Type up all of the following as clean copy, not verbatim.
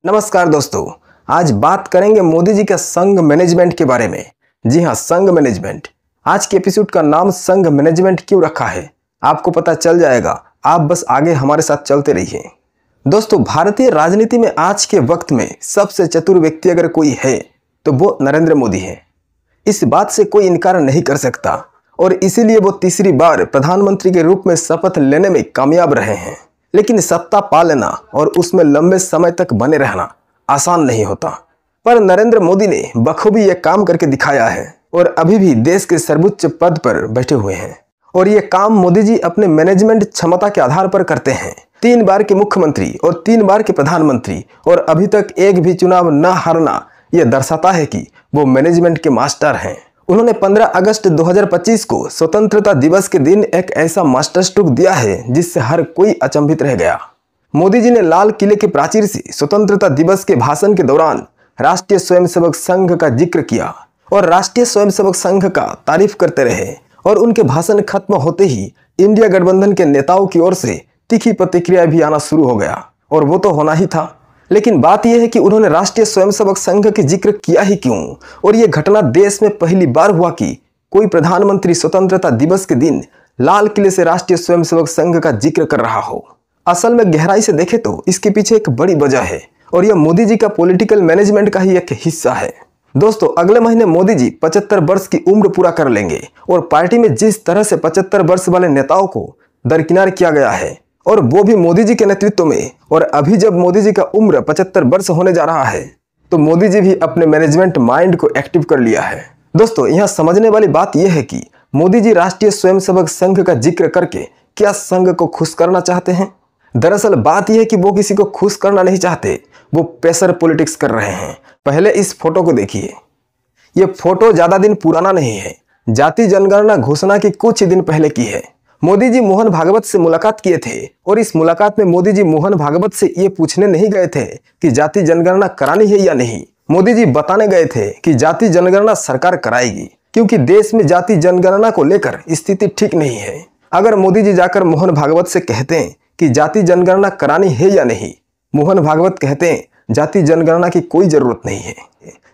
नमस्कार दोस्तों, आज बात करेंगे मोदी जी का संघ मैनेजमेंट के बारे में। जी हां, संघ मैनेजमेंट। आज के एपिसोड का नाम संघ मैनेजमेंट क्यों रखा है आपको पता चल जाएगा। आप बस आगे हमारे साथ चलते रहिए। दोस्तों, भारतीय राजनीति में आज के वक्त में सबसे चतुर व्यक्ति अगर कोई है तो वो नरेंद्र मोदी है। इस बात से कोई इनकार नहीं कर सकता और इसीलिए वो तीसरी बार प्रधानमंत्री के रूप में शपथ लेने में कामयाब रहे हैं। लेकिन सत्ता पा लेना और उसमें लंबे समय तक बने रहना आसान नहीं होता, पर नरेंद्र मोदी ने बखूबी यह काम करके दिखाया है और अभी भी देश के सर्वोच्च पद पर बैठे हुए हैं। और ये काम मोदी जी अपने मैनेजमेंट क्षमता के आधार पर करते हैं। 3 बार के मुख्यमंत्री और 3 बार के प्रधानमंत्री और अभी तक एक भी चुनाव न हारना यह दर्शाता है कि वो मैनेजमेंट के मास्टर हैं। उन्होंने 15 अगस्त 2025 को स्वतंत्रता दिवस के दिन एक ऐसा मास्टर स्ट्रोक दिया है जिससे हर कोई अचंभित रह गया। मोदी जी ने लाल किले के प्राचीर से स्वतंत्रता दिवस के भाषण के दौरान राष्ट्रीय स्वयंसेवक संघ का जिक्र किया और राष्ट्रीय स्वयंसेवक संघ का तारीफ करते रहे। और उनके भाषण खत्म होते ही इंडिया गठबंधन के नेताओं की ओर से तीखी प्रतिक्रिया भी आना शुरू हो गया, और वो तो होना ही था। लेकिन बात यह है कि उन्होंने राष्ट्रीय स्वयंसेवक संघ के जिक्र किया ही क्यों, और यह घटना देश में पहली बार हुआ कि कोई प्रधानमंत्री स्वतंत्रता दिवस के दिन लाल किले से राष्ट्रीय स्वयंसेवक संघ का जिक्र कर रहा हो। असल में गहराई से देखें तो इसके पीछे एक बड़ी वजह है और यह मोदी जी का पॉलिटिकल मैनेजमेंट का ही एक हिस्सा है। दोस्तों, अगले महीने मोदी जी 75 वर्ष की उम्र पूरा कर लेंगे और पार्टी में जिस तरह से 75 वर्ष वाले नेताओं को दरकिनार किया गया है, और वो भी मोदी जी के नेतृत्व में, और अभी जब मोदी जी का उम्र 75 वर्ष होने जा रहा है तो मोदी जी भी अपने मैनेजमेंट माइंड को एक्टिव कर लिया है। दोस्तों, यहाँ समझने वाली बात यह है कि मोदी जी राष्ट्रीय स्वयंसेवक संघ का जिक्र करके क्या संघ को खुश करना चाहते हैं। दरअसल बात यह है कि वो किसी को खुश करना नहीं चाहते, वो प्रेशर पॉलिटिक्स कर रहे हैं। पहले इस फोटो को देखिए। ये फोटो ज्यादा दिन पुराना नहीं है, जाति जनगणना घोषणा की कुछ ही दिन पहले की है। मोदी जी मोहन भागवत से मुलाकात किए थे और इस मुलाकात में मोदी जी मोहन भागवत से ये पूछने नहीं गए थे कि जाति जनगणना करानी है या नहीं। मोदी जी बताने गए थे कि जाति जनगणना सरकार कराएगी, क्योंकि देश में जाति जनगणना को लेकर स्थिति ठीक नहीं है। अगर मोदी जी जाकर मोहन भागवत से कहते हैं कि जाति जनगणना करानी है या नहीं, मोहन भागवत कहते हैं जाति जनगणना की कोई जरूरत नहीं है,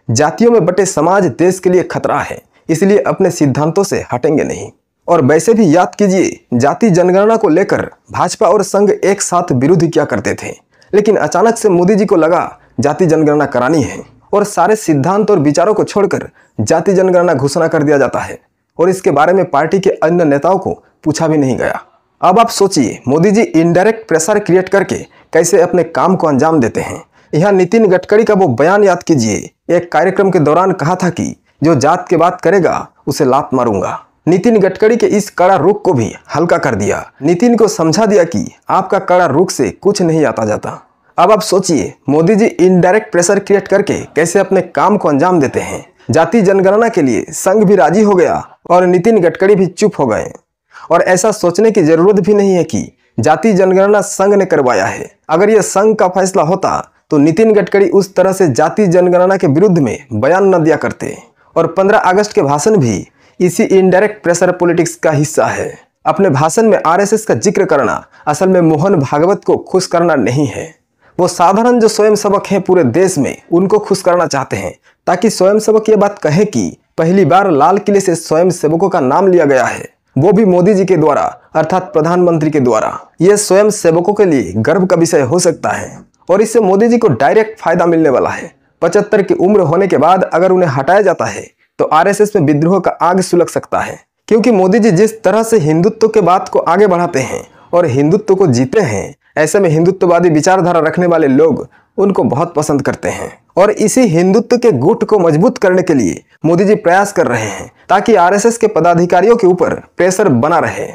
जातियों में बटे समाज देश के लिए खतरा है, इसलिए अपने सिद्धांतों से हटेंगे नहीं। और वैसे भी याद कीजिए, जाति जनगणना को लेकर भाजपा और संघ एक साथ विरोध किया करते थे, लेकिन अचानक से मोदी जी को लगा जाति जनगणना करानी है और सारे सिद्धांत और विचारों को छोड़कर जाति जनगणना घोषणा कर दिया जाता है, और इसके बारे में पार्टी के अन्य नेताओं को पूछा भी नहीं गया। अब आप सोचिए, Modi ji indirect pressure create करके कैसे अपने काम को अंजाम देते हैं। यहाँ नितिन गडकरी का वो बयान याद कीजिए। एक कार्यक्रम के दौरान कहा था कि जो जात की बात करेगा उसे लात मारूंगा। नितिन गडकरी के इस कड़ा रुख को भी हल्का कर दिया। नितिन को समझा दिया कि आपका कड़ा रुख से कुछ नहीं आता जाता। अब आप सोचिए, Modi ji indirect pressure create करके कैसे अपने काम को अंजाम देते हैं। जाति जनगणना के लिए संघ भी राजी हो गया और नितिन गडकरी भी चुप हो गए। और ऐसा सोचने की जरूरत भी नहीं है कि जाति जनगणना संघ ने करवाया है। अगर यह संघ का फैसला होता तो नितिन गडकरी उस तरह से जाति जनगणना के विरुद्ध में बयान न दिया करते। और 15 अगस्त के भाषण भी इसी इनडायरेक्ट प्रेशर पॉलिटिक्स का हिस्सा है। अपने भाषण में आरएसएस का जिक्र करना असल में मोहन भागवत को खुश करना नहीं है। वो साधारण जो स्वयंसेवक हैं पूरे देश में, उनको खुश करना चाहते हैं, ताकि स्वयंसेवक ये बात कहे कि पहली बार लाल किले से स्वयंसेवकों का नाम लिया गया है, वो भी मोदी जी के द्वारा, अर्थात प्रधानमंत्री के द्वारा। यह स्वयंसेवकों के लिए गर्व का विषय हो सकता है और इससे मोदी जी को डायरेक्ट फायदा मिलने वाला है। 75 की उम्र होने के बाद अगर उन्हें हटाया जाता है तो आरएसएस में विद्रोह का आग सुलग सकता है, क्योंकि मोदी जी जिस तरह से हिंदुत्व के बात को आगे बढ़ाते हैं और हिंदुत्व को जीते हैं, ऐसे में हिंदुत्ववादी विचारधारा रखने वाले लोग उनको बहुत पसंद करते हैं। और इसी हिंदुत्व के गुट को मजबूत करने के लिए मोदी जी प्रयास कर रहे हैं, ताकि आरएसएस के पदाधिकारियों के ऊपर प्रेशर बना रहे।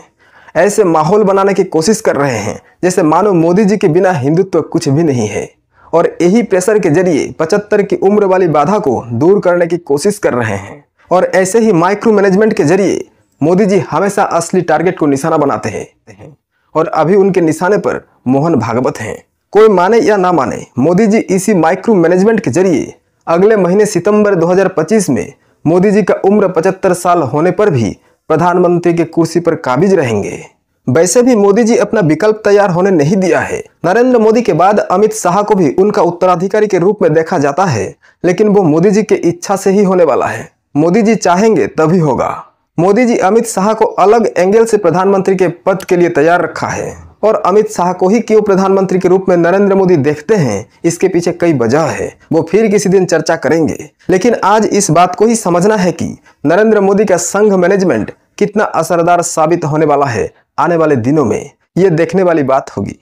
ऐसे माहौल बनाने की कोशिश कर रहे हैं जैसे मानो मोदी जी के बिना हिंदुत्व कुछ भी नहीं है, और यही प्रेशर के जरिए 75 की उम्र वाली बाधा को दूर करने की कोशिश कर रहे हैं। और ऐसे ही माइक्रो मैनेजमेंट के जरिए मोदी जी हमेशा असली टारगेट को निशाना बनाते हैं, और अभी उनके निशाने पर मोहन भागवत हैं। कोई माने या ना माने, मोदी जी इसी माइक्रो मैनेजमेंट के जरिए अगले महीने सितंबर 2025 में मोदी जी का उम्र 75 साल होने पर भी प्रधानमंत्री की कुर्सी पर काबिज रहेंगे। वैसे भी मोदी जी अपना विकल्प तैयार होने नहीं दिया है। नरेंद्र मोदी के बाद अमित शाह को भी उनका उत्तराधिकारी के रूप में देखा जाता है, लेकिन वो मोदी जी की इच्छा से ही होने वाला है। मोदी जी चाहेंगे तभी होगा। मोदी जी अमित शाह को अलग एंगल से प्रधानमंत्री के पद के लिए तैयार रखा है, और अमित शाह को ही क्यों प्रधानमंत्री के रूप में नरेंद्र मोदी देखते हैं, इसके पीछे कई वजह है, वो फिर किसी दिन चर्चा करेंगे। लेकिन आज इस बात को ही समझना है कि नरेंद्र मोदी का संघ मैनेजमेंट कितना असरदार साबित होने वाला है आने वाले दिनों में, ये देखने वाली बात होगी।